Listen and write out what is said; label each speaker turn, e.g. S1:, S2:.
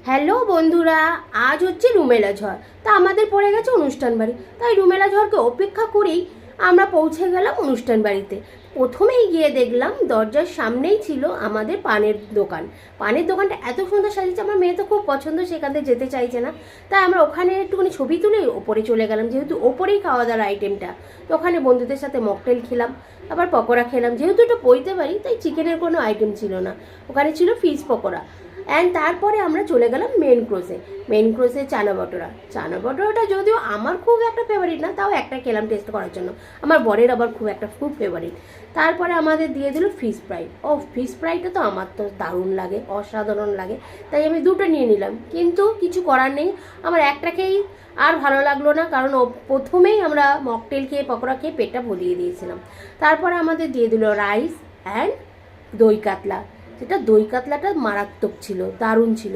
S1: Hello বন্ধুরা, আজ হচ্ছে রুমেলা ঝড়। তা আমাদের পড়ে গেছে অনুষ্ঠান বাড়ি, তাই রুমেলা ঝড়কে অপেক্ষা করেই আমরা পৌঁছে গেলাম অনুষ্ঠান বাড়িতে। প্রথমেই গিয়ে দেখলাম দরজার সামনেই ছিল আমাদের পানের দোকান। পানের দোকানটা এত সুন্দর সাজিয়েছে, আমার মেয়ে তো খুব পছন্দ, সেখান থেকে যেতে চাইছে না। তাই আমরা ওখানে একটুখানি ছবি তুলে ওপরে চলে গেলাম, যেহেতু ওপরেই খাওয়া দাওয়ার আইটেমটা। তো ওখানে বন্ধুদের সাথে মকটেল খেলাম, আবার পকোড়া খেলাম। যেহেতু এটা বইতে পারি তাই চিকেনের কোনো আইটেম ছিল না, ওখানে ছিল ফিশ পকোড়া। অ্যান্ড তারপরে আমরা চলে গেলাম মেন কোর্সে চানা বটরাটা যদিও আমার খুব একটা ফেভারিট না, তাও একটা খেলাম টেস্ট করার জন্য। আমার বরের আবার খুব ফেভারিট। তারপরে আমাদের দিয়ে দিল ফিশ ফ্রাই। ফিশ ফ্রাইটা তো আমার তো দারুণ লাগে, অসাধারণ লাগে, তাই আমি দুটো নিয়ে নিলাম। কিন্তু কিছু করার নেই, আমার একটাকেই আর ভালো লাগলো না, কারণ প্রথমেই আমরা মকটেল খেয়ে পকোড়া খেয়ে পেটটা ভরিয়ে দিয়েছিলাম। তারপরে আমাদের দিয়ে দিল রাইস অ্যান্ড দই কাতলা। যেটা দই কাতলাটা মারাত্মক ছিল, দারুণ ছিল।